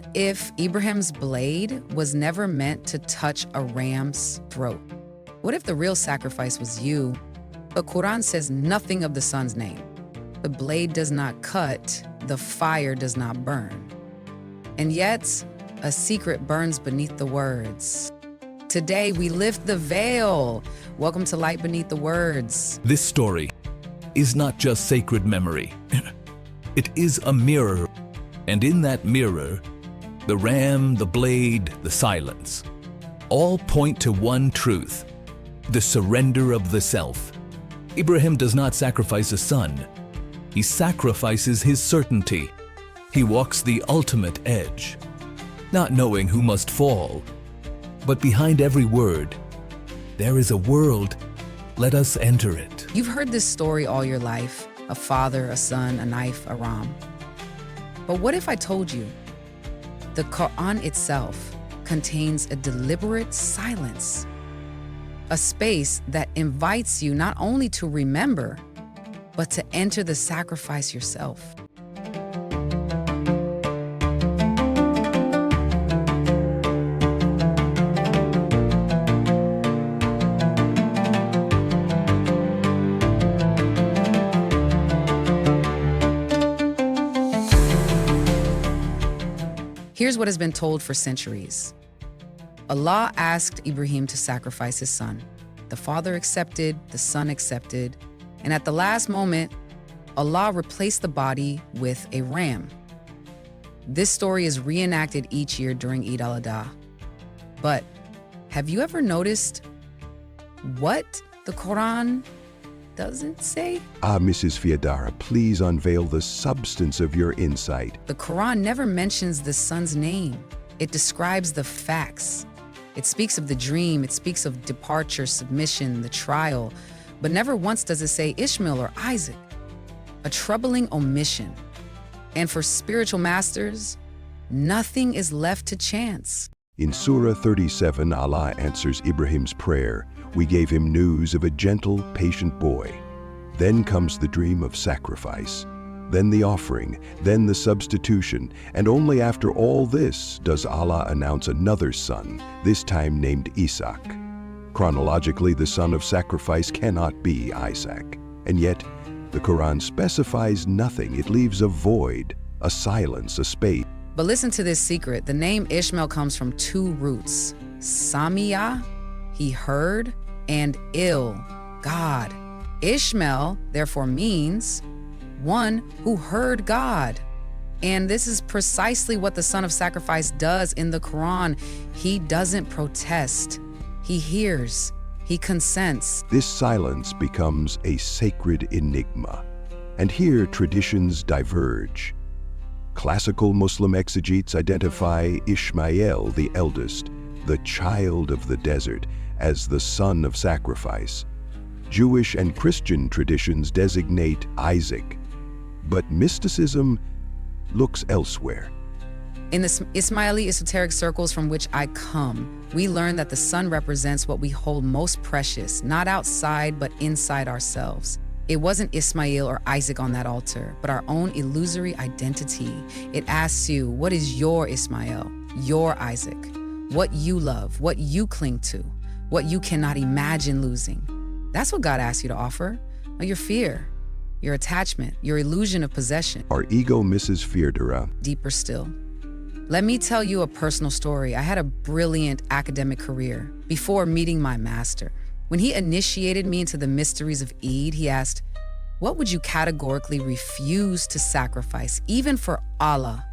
What if Ibrahim's blade was never meant to touch a ram's throat? What if the real sacrifice was you? The Qur'an says nothing of the son's name. The blade does not cut, the fire does not burn. And yet, a secret burns beneath the words. Today, we lift the veil. Welcome to Light Beneath the Words. This story is not just sacred memory. It is a mirror. And in that mirror, the ram, the blade, the silence, all point to one truth, the surrender of the self. Ibrahim does not sacrifice a son. He sacrifices his certainty. He walks the ultimate edge, not knowing who must fall. But behind every word, there is a world. Let us enter it. You've heard this story all your life, a father, a son, a knife, a ram. But what if I told you the Qur'an itself contains a deliberate silence, a space that invites you not only to remember, but to enter the sacrifice yourself? Here's what has been told for centuries. Allah asked Ibrahim to sacrifice his son. The father accepted, the son accepted, and at the last moment, Allah replaced the body with a ram. This story is reenacted each year during Eid al-Adha. But have you ever noticed what the Qur'an doesn't say? Mrs. Firdara, please unveil the substance of your insight. The Qur'an never mentions the son's name. It describes the facts. It speaks of the dream, it speaks of departure, submission, the trial, but never once does it say Ishmael or Isaac. A troubling omission. And for spiritual masters, nothing is left to chance. In Surah 37, Allah answers Ibrahim's prayer. We gave him news of a gentle, patient boy. Then comes the dream of sacrifice, then the offering, then the substitution, and only after all this does Allah announce another son, this time named Isaac. Chronologically, the son of sacrifice cannot be Isaac, and yet the Quran specifies nothing. It leaves a void, a silence, a space. But listen to this secret. The name Ishmael comes from two roots. Samia, he heard, and God. Ishmael, therefore, means one who heard God. And this is precisely what the son of sacrifice does in the Quran. He doesn't protest. He hears. He consents. This silence becomes a sacred enigma. And here traditions diverge. Classical Muslim exegetes identify Ishmael, the eldest, the child of the desert, as the son of sacrifice. Jewish and Christian traditions designate Isaac, but mysticism looks elsewhere. In the Ismaili esoteric circles from which I come, we learn that the son represents what we hold most precious, not outside but inside ourselves. It wasn't Ismail or Isaac on that altar, but our own illusory identity. It asks you, what is your Ismail, your Isaac? What you love, what you cling to, what you cannot imagine losing. That's what God asks you to offer. Your fear, your attachment, your illusion of possession. Our ego misses Firdara. Deeper still. Let me tell you a personal story. I had a brilliant academic career before meeting my master. When he initiated me into the mysteries of Eid, he asked, what would you categorically refuse to sacrifice, even for Allah?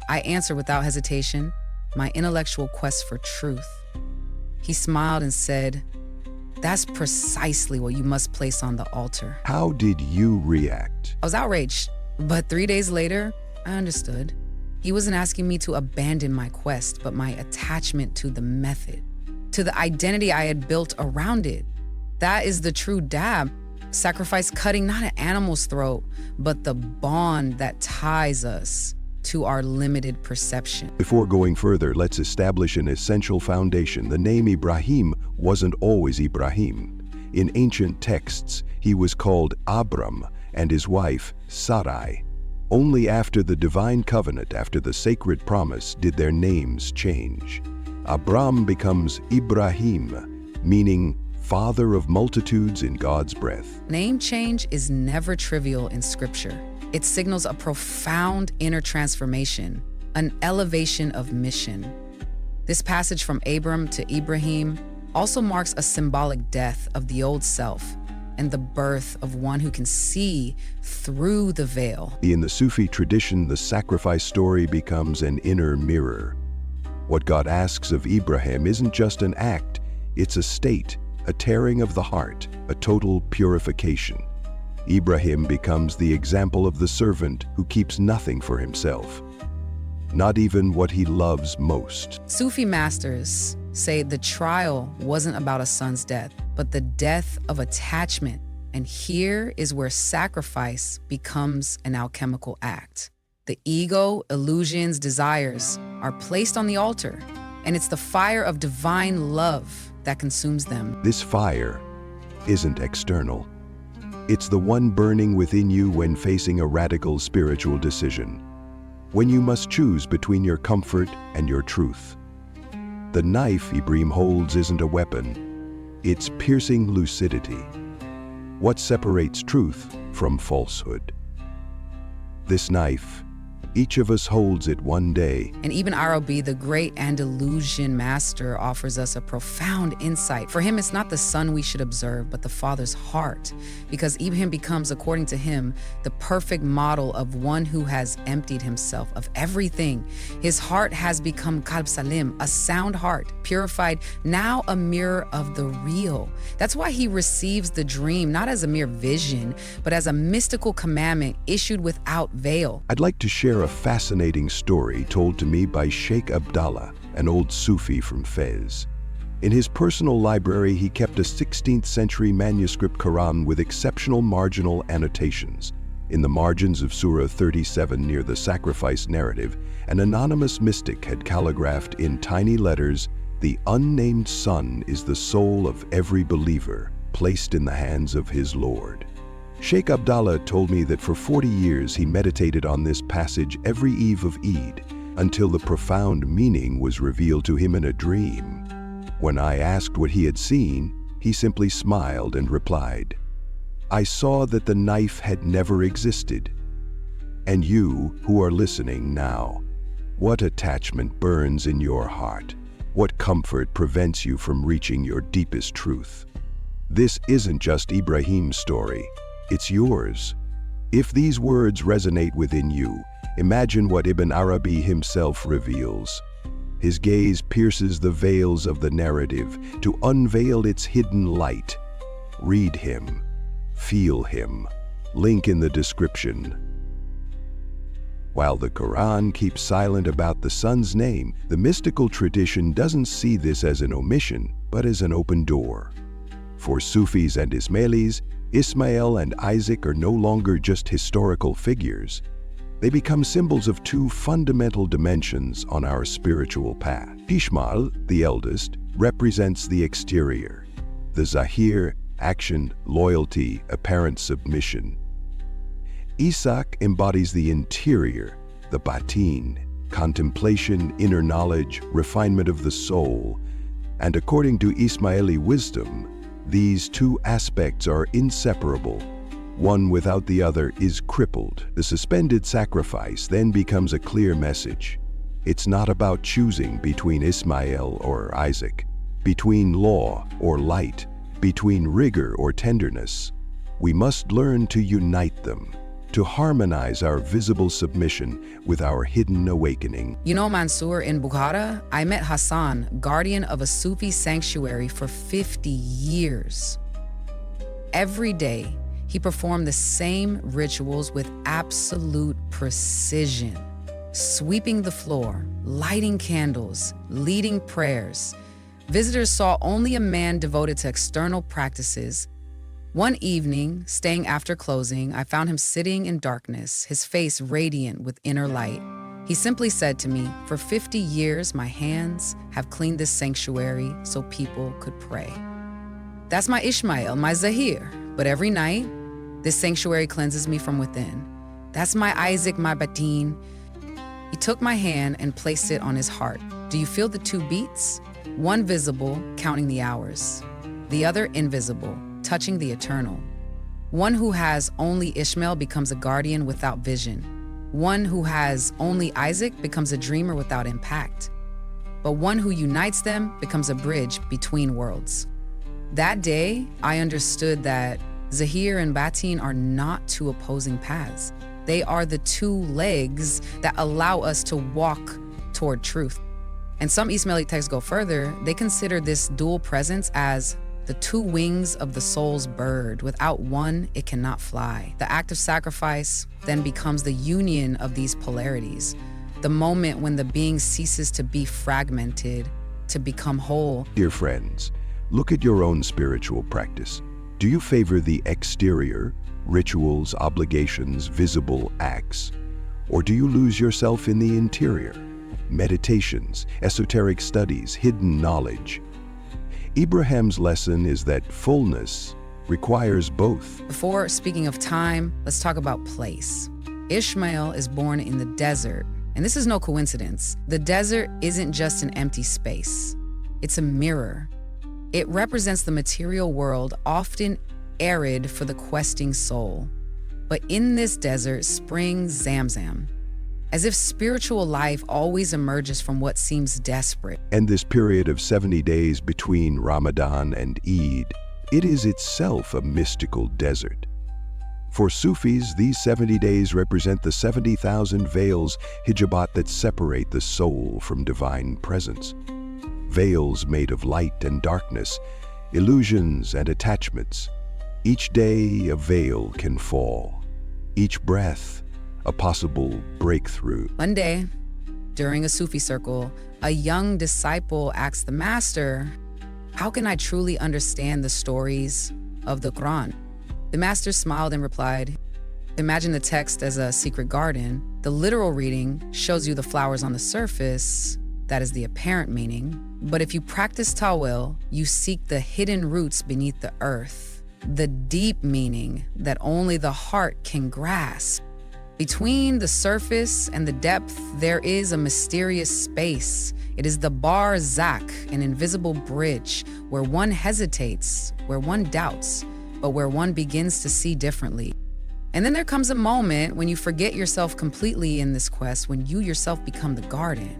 I answered without hesitation, my intellectual quest for truth. He smiled and said, that's precisely what you must place on the altar. How did you react? I was outraged, but 3 days later, I understood. He wasn't asking me to abandon my quest, but my attachment to the method, to the identity I had built around it. That is the true dab. Sacrifice cutting not an animal's throat, but the bond that ties us to our limited perception. Before going further, let's establish an essential foundation. The name Ibrahim wasn't always Ibrahim. In ancient texts, he was called Abram and his wife Sarai. Only after the divine covenant, after the sacred promise, did their names change. Abram becomes Ibrahim, meaning father of multitudes in God's breath. Name change is never trivial in Scripture. It signals a profound inner transformation, an elevation of mission. This passage from Abram to Ibrahim also marks a symbolic death of the old self and the birth of one who can see through the veil. In the Sufi tradition, the sacrifice story becomes an inner mirror. What God asks of Ibrahim isn't just an act, it's a state, a tearing of the heart, a total purification. Ibrahim becomes the example of the servant who keeps nothing for himself, not even what he loves most. Sufi masters say the trial wasn't about a son's death, but the death of attachment. And here is where sacrifice becomes an alchemical act. The ego, illusions, desires are placed on the altar, and it's the fire of divine love that consumes them. This fire isn't external. It's the one burning within you when facing a radical spiritual decision, when you must choose between your comfort and your truth. The knife Ibrahim holds isn't a weapon, it's piercing lucidity. What separates truth from falsehood? This knife, each of us holds it one day. And Ibn Arabi, the great Andalusian master, offers us a profound insight. For him, it's not the son we should observe, but the father's heart. Because Ibrahim becomes, according to him, the perfect model of one who has emptied himself of everything. His heart has become qalb salim, a sound heart, purified, now a mirror of the real. That's why he receives the dream, not as a mere vision, but as a mystical commandment issued without veil. I'd like to share a fascinating story told to me by Sheikh Abdallah, an old Sufi from Fez. In his personal library, he kept a 16th century manuscript Qur'an with exceptional marginal annotations. In the margins of Surah 37 near the sacrifice narrative, an anonymous mystic had calligraphed in tiny letters, "The unnamed Son is the soul of every believer, placed in the hands of his Lord." Sheikh Abdallah told me that for 40 years he meditated on this passage every eve of Eid, until the profound meaning was revealed to him in a dream. When I asked what he had seen, he simply smiled and replied, "I saw that the knife had never existed. And you, who are listening now, what attachment burns in your heart? What comfort prevents you from reaching your deepest truth? This isn't just Ibrahim's story. It's yours. If these words resonate within you, imagine what Ibn Arabi himself reveals. His gaze pierces the veils of the narrative to unveil its hidden light. Read him. Feel him. Link in the description. While the Quran keeps silent about the son's name, the mystical tradition doesn't see this as an omission, but as an open door. For Sufis and Ismailis, Ismail and Isaac are no longer just historical figures. They become symbols of two fundamental dimensions on our spiritual path. Ishmael, the eldest, represents the exterior, the zahir, action, loyalty, apparent submission. Isaac embodies the interior, the batin, contemplation, inner knowledge, refinement of the soul. And according to Ismaili wisdom, these two aspects are inseparable. One without the other is crippled. The suspended sacrifice then becomes a clear message. It's not about choosing between Ismail or Isaac, between law or light, between rigor or tenderness. We must learn to unite them, to harmonize our visible submission with our hidden awakening. You know, Mansur, in Bukhara, I met Hassan, guardian of a Sufi sanctuary for 50 years. Every day, he performed the same rituals with absolute precision, sweeping the floor, lighting candles, leading prayers. Visitors saw only a man devoted to external practices. One evening, staying after closing, I found him sitting in darkness, his face radiant with inner light. He simply said to me, "For 50 years, my hands have cleaned this sanctuary so people could pray." That's my Ishmael, my Zahir. But every night, this sanctuary cleanses me from within. That's my Isaac, my Batin. He took my hand and placed it on his heart. Do you feel the two beats? One visible, counting the hours. The other invisible, touching the eternal. One who has only Ishmael becomes a guardian without vision. One who has only Isaac becomes a dreamer without impact. But one who unites them becomes a bridge between worlds. That day, I understood that Zahir and Batin are not two opposing paths. They are the two legs that allow us to walk toward truth. And some Ismaili texts go further. They consider this dual presence as the two wings of the soul's bird. Without one, it cannot fly. The act of sacrifice then becomes the union of these polarities, the moment when the being ceases to be fragmented to become whole. Dear friends, look at your own spiritual practice. Do you favor the exterior, rituals, obligations, visible acts? Or do you lose yourself in the interior? Meditations, esoteric studies, hidden knowledge. Ibrahim's lesson is that fullness requires both. Before speaking of time, let's talk about place. Ishmael is born in the desert, and this is no coincidence. The desert isn't just an empty space. It's a mirror. It represents the material world, often arid for the questing soul. But in this desert springs Zamzam, as if spiritual life always emerges from what seems desperate. And this period of 70 days between Ramadan and Eid, it is itself a mystical desert. For Sufis, these 70 days represent the 70,000 veils, hijabat, that separate the soul from divine presence. Veils made of light and darkness, illusions and attachments. Each day a veil can fall. Each breath a possible breakthrough. One day, during a Sufi circle, a young disciple asked the master, "How can I truly understand the stories of the Qur'an?" The master smiled and replied, "Imagine the text as a secret garden. The literal reading shows you the flowers on the surface. That is the apparent meaning. But if you practice tawil, you seek the hidden roots beneath the earth, the deep meaning that only the heart can grasp. Between the surface and the depth, there is a mysterious space. It is the barzakh, an invisible bridge, where one hesitates, where one doubts, but where one begins to see differently. And then there comes a moment when you forget yourself completely in this quest, when you yourself become the garden.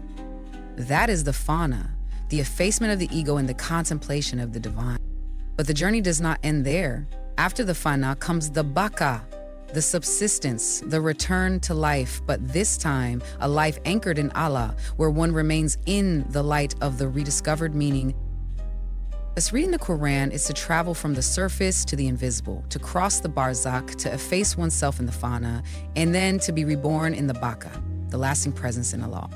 That is the fana, the effacement of the ego and the contemplation of the divine. But the journey does not end there. After the fana comes the baka, the subsistence, the return to life, but this time a life anchored in Allah, where one remains in the light of the rediscovered meaning. As reading the Qur'an is to travel from the surface to the invisible, to cross the barzakh, to efface oneself in the fana, and then to be reborn in the baka, the lasting presence in Allah.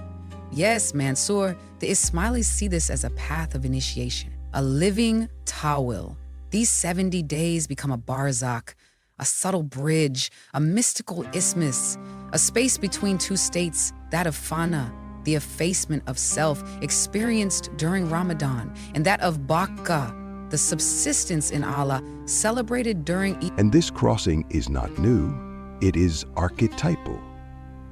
Yes, Mansur, the Ismailis see this as a path of initiation, a living tawil. These 70 days become a barzakh, a subtle bridge, a mystical isthmus, a space between two states, that of fana, the effacement of self experienced during Ramadan, and that of baka, the subsistence in Allah, celebrated during Eid. And this crossing is not new, it is archetypal.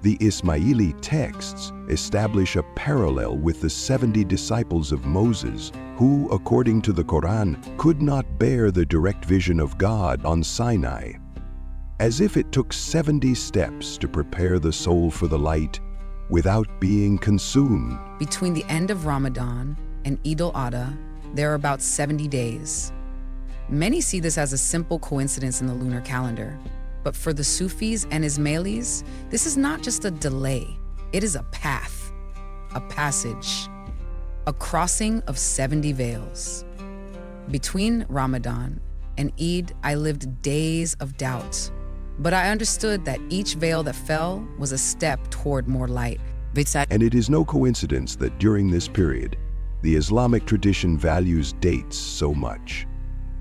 The Ismaili texts establish a parallel with the 70 disciples of Moses, who, according to the Qur'an, could not bear the direct vision of God on Sinai. As if it took 70 steps to prepare the soul for the light without being consumed. Between the end of Ramadan and Eid al-Adha, there are about 70 days. Many see this as a simple coincidence in the lunar calendar. But for the Sufis and Ismailis, this is not just a delay. It is a path, a passage, a crossing of 70 veils. Between Ramadan and Eid, I lived days of doubt. But I understood that each veil that fell was a step toward more light. And it is no coincidence that during this period, the Islamic tradition values dates so much.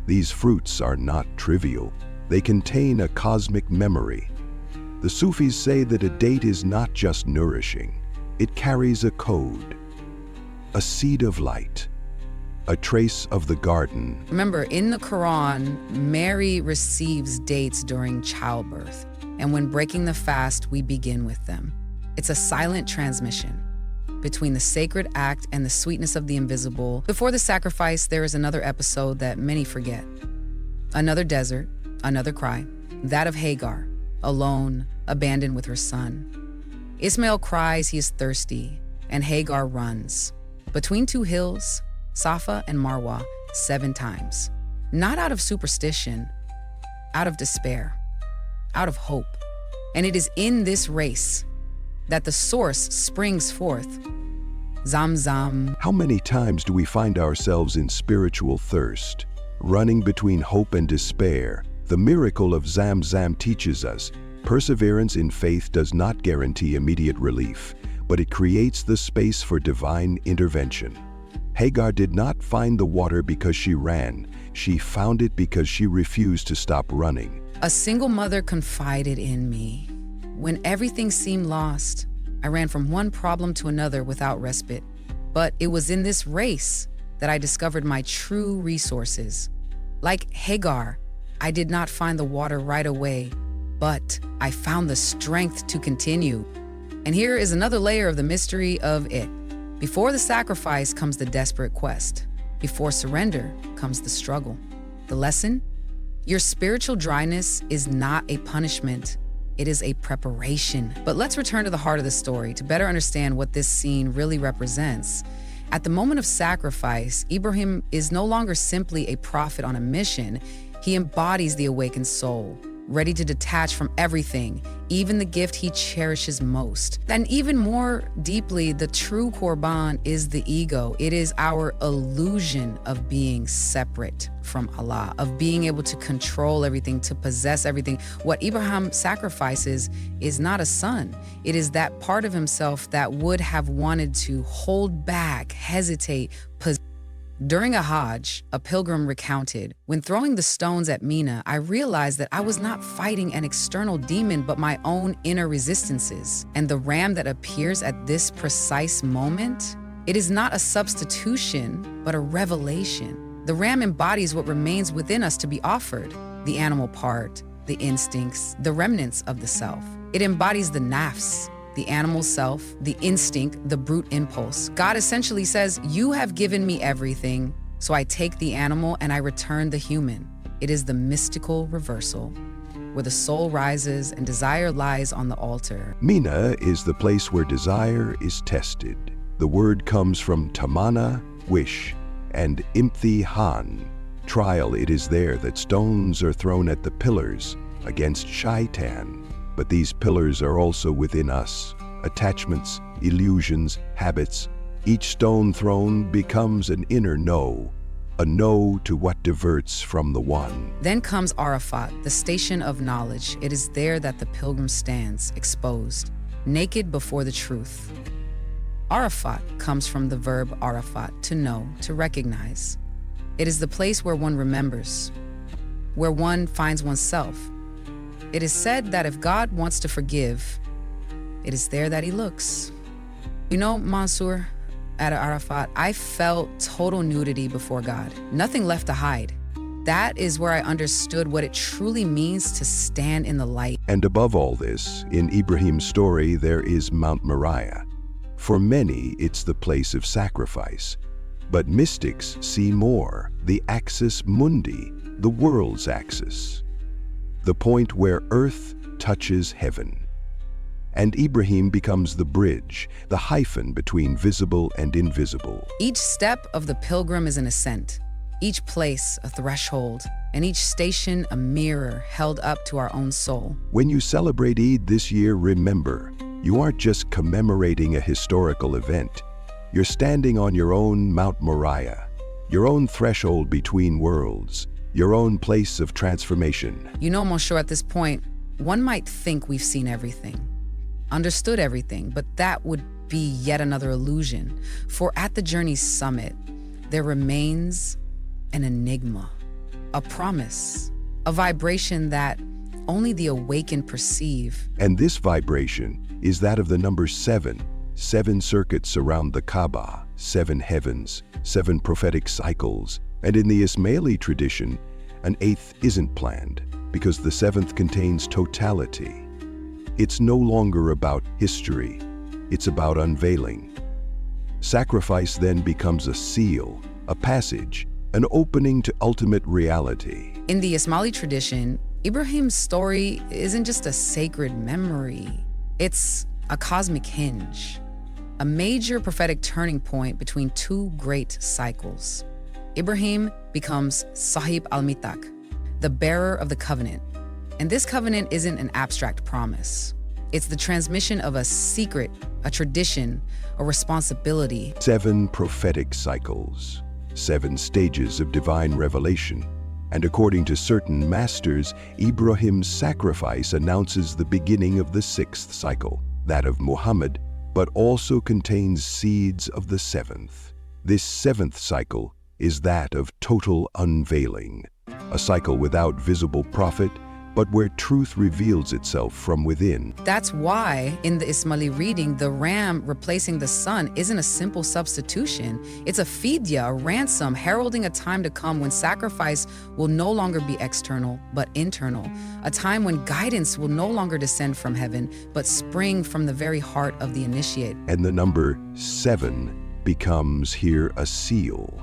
These fruits are not trivial. They contain a cosmic memory. The Sufis say that a date is not just nourishing. It carries a code, a seed of light, a trace of the garden. Remember, in the Quran, Mary receives dates during childbirth. And when breaking the fast, we begin with them. It's a silent transmission between the sacred act and the sweetness of the invisible. Before the sacrifice, there is another episode that many forget. Another desert, another cry, that of Hagar, alone, abandoned with her son. Ismail cries he is thirsty, and Hagar runs. Between two hills, Safa and Marwa, 7 times. Not out of superstition, out of despair, out of hope. And it is in this race that the source springs forth. Zamzam. How many times do we find ourselves in spiritual thirst, running between hope and despair? The miracle of Zamzam teaches us perseverance in faith does not guarantee immediate relief, but it creates the space for divine intervention. Hagar did not find the water because she ran. She found it because she refused to stop running. A single mother confided in me. When everything seemed lost, I ran from one problem to another without respite. But it was in this race that I discovered my true resources. Like Hagar, I did not find the water right away, but I found the strength to continue. And here is another layer of the mystery of it. Before the sacrifice comes the desperate quest. Before surrender comes the struggle. The lesson? Your spiritual dryness is not a punishment. It is a preparation. But let's return to the heart of the story to better understand what this scene really represents. At the moment of sacrifice, Ibrahim is no longer simply a prophet on a mission. He embodies the awakened soul, ready to detach from everything, even the gift he cherishes most. And even more deeply, the true Korban is the ego. It is our illusion of being separate from Allah, of being able to control everything, to possess everything. What Ibrahim sacrifices is not a son. It is that part of himself that would have wanted to hold back, hesitate, possess. During a Hajj, a pilgrim recounted, when throwing the stones at Mina, I realized that I was not fighting an external demon, but my own inner resistances. And the ram that appears at this precise moment, it is not a substitution, but a revelation. The ram embodies what remains within us to be offered, the animal part, the instincts, the remnants of the self. It embodies the nafs, the animal self, the instinct, the brute impulse. God essentially says, you have given me everything, so I take the animal and I return the human. It is the mystical reversal, where the soul rises and desire lies on the altar. Mina is the place where desire is tested. The word comes from tamana, wish, and imtihan, trial. It is there that stones are thrown at the pillars against shaitan. But these pillars are also within us, attachments, illusions, habits. Each stone thrown becomes an inner no, a no to what diverts from the one. Then comes Arafat, the station of knowledge. It is there that the pilgrim stands, exposed, naked before the truth. Arafat comes from the verb arafat, to know, to recognize. It is the place where one remembers, where one finds oneself. It is said that if God wants to forgive, it is there that he looks. You know, Mansur, at Arafat, I felt total nudity before God. Nothing left to hide. That is where I understood what it truly means to stand in the light. And above all this, in Ibrahim's story, there is Mount Moriah. For many, it's the place of sacrifice. But mystics see more, the axis mundi, the world's axis. The point where earth touches heaven. And Ibrahim becomes the bridge, the hyphen between visible and invisible. Each step of the pilgrim is an ascent, each place a threshold, and each station a mirror held up to our own soul. When you celebrate Eid this year, remember, you aren't just commemorating a historical event. You're standing on your own Mount Moriah, your own threshold between worlds, your own place of transformation. You know, Mansur, at this point, one might think we've seen everything, understood everything, but that would be yet another illusion. For at the journey's summit, there remains an enigma, a promise, a vibration that only the awakened perceive. And this vibration is that of the number 7, 7 circuits around the Kaaba, 7 heavens, 7 prophetic cycles. And in the Ismaili tradition, an 8th isn't planned because the 7th contains totality. It's no longer about history. It's about unveiling. Sacrifice then becomes a seal, a passage, an opening to ultimate reality. In the Ismaili tradition, Ibrahim's story isn't just a sacred memory. It's a cosmic hinge, a major prophetic turning point between two great cycles. Ibrahim becomes Sahib al-Mitak, the bearer of the covenant. And this covenant isn't an abstract promise. It's the transmission of a secret, a tradition, a responsibility. 7 prophetic cycles, 7 stages of divine revelation. And according to certain masters, Ibrahim's sacrifice announces the beginning of the 6th cycle, that of Muhammad, but also contains seeds of the 7th. This 7th cycle is that of total unveiling, a cycle without visible prophet, but where truth reveals itself from within. That's why, in the Ismaili reading, the ram replacing the sun isn't a simple substitution. It's a fidya, a ransom, heralding a time to come when sacrifice will no longer be external, but internal. A time when guidance will no longer descend from heaven, but spring from the very heart of the initiate. And the number 7 becomes here a seal.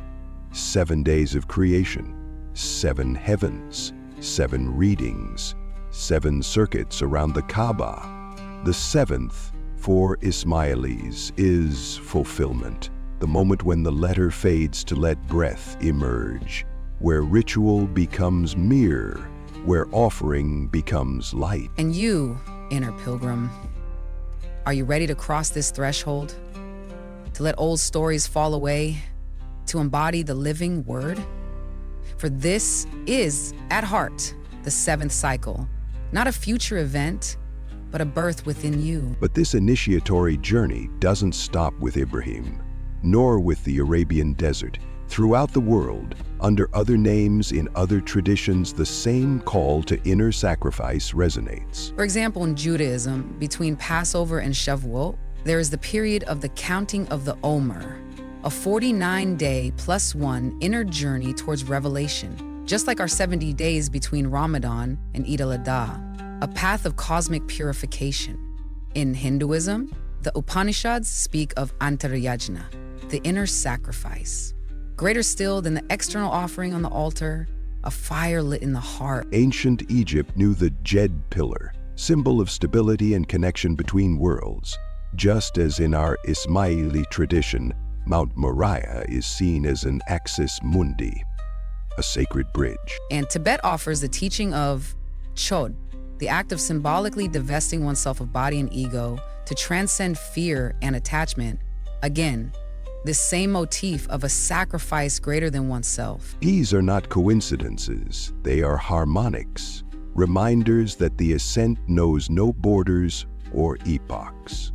7 days of creation, 7 heavens, 7 readings, 7 circuits around the Kaaba. The 7th, for Ismailis, is fulfillment, the moment when the letter fades to let breath emerge, where ritual becomes mere, where offering becomes light. And you, inner pilgrim, are you ready to cross this threshold? To let old stories fall away? To embody the living word? For this is, at heart, the 7th cycle, not a future event, but a birth within you. But this initiatory journey doesn't stop with Ibrahim, nor with the Arabian desert. Throughout the world, under other names in other traditions, the same call to inner sacrifice resonates. For example, in Judaism, between Passover and Shavuot, there is the period of the counting of the Omer, a 49-day plus 1 inner journey towards revelation, just like our 70 days between Ramadan and Eid al-Adha, a path of cosmic purification. In Hinduism, the Upanishads speak of antaryajna, the inner sacrifice. Greater still than the external offering on the altar, a fire lit in the heart. Ancient Egypt knew the Jed pillar, symbol of stability and connection between worlds. Just as in our Ismaili tradition, Mount Moriah is seen as an axis mundi, a sacred bridge. And Tibet offers the teaching of chod, the act of symbolically divesting oneself of body and ego to transcend fear and attachment. Again, this same motif of a sacrifice greater than oneself. These are not coincidences, they are harmonics, reminders that the ascent knows no borders or epochs.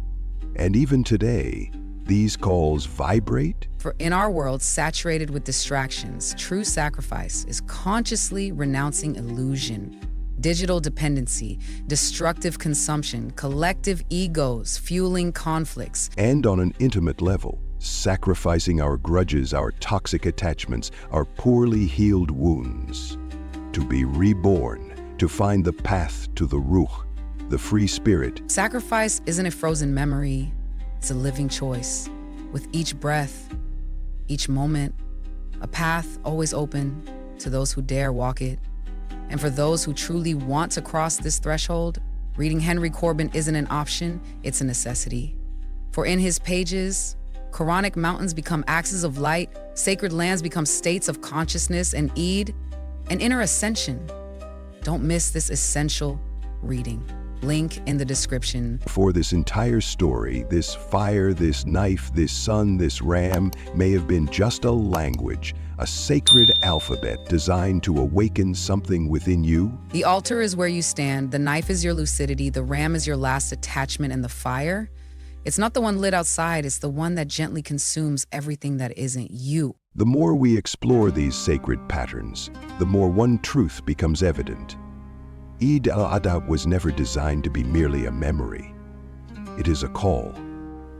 And even today, these calls vibrate. For in our world saturated with distractions, true sacrifice is consciously renouncing illusion, digital dependency, destructive consumption, collective egos, fueling conflicts. And on an intimate level, sacrificing our grudges, our toxic attachments, our poorly healed wounds, to be reborn, to find the path to the ruh, the free spirit. Sacrifice isn't a frozen memory. It's a living choice. With each breath, each moment, a path always open to those who dare walk it. And for those who truly want to cross this threshold, reading Henry Corbin isn't an option, it's a necessity. For in his pages, Quranic mountains become axes of light, sacred lands become states of consciousness, and Eid, an inner ascension. Don't miss this essential reading. Link in the description. For this entire story, this fire, this knife, this sun, this ram may have been just a language, a sacred alphabet designed to awaken something within you. The altar is where you stand, the knife is your lucidity, the ram is your last attachment, and the fire, it's not the one lit outside, it's the one that gently consumes everything that isn't you. The more we explore these sacred patterns, the more one truth becomes evident. Eid al-Adha was never designed to be merely a memory. It is a call,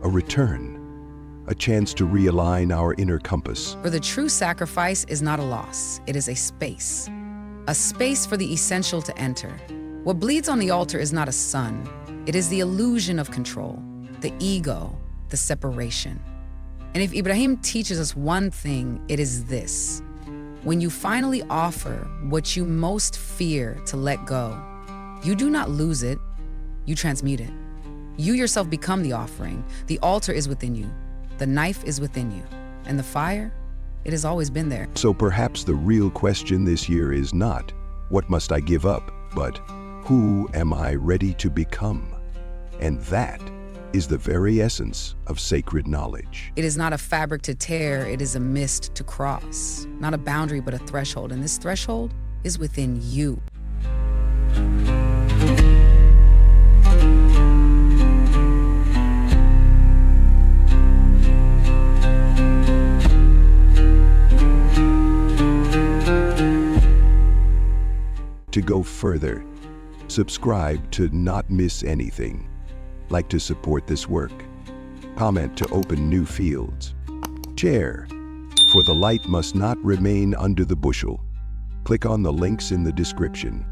a return, a chance to realign our inner compass. For the true sacrifice is not a loss, it is a space for the essential to enter. What bleeds on the altar is not a sun, It is the illusion of control, the ego, the separation. And if Ibrahim teaches us one thing, it is this. When you finally offer what you most fear to let go, you do not lose it, you transmute it. You yourself become the offering. The altar is within you. The knife is within you. And the fire, it has always been there. So perhaps the real question this year is not, what must I give up, but who am I ready to become? And that is the very essence of sacred knowledge. It is not a fabric to tear, it is a mist to cross. Not a boundary, but a threshold. And this threshold is within you. To go further, subscribe to not miss anything. Like to support this work. Comment to open new fields. Share, for the light must not remain under the bushel. Click on the links in the description.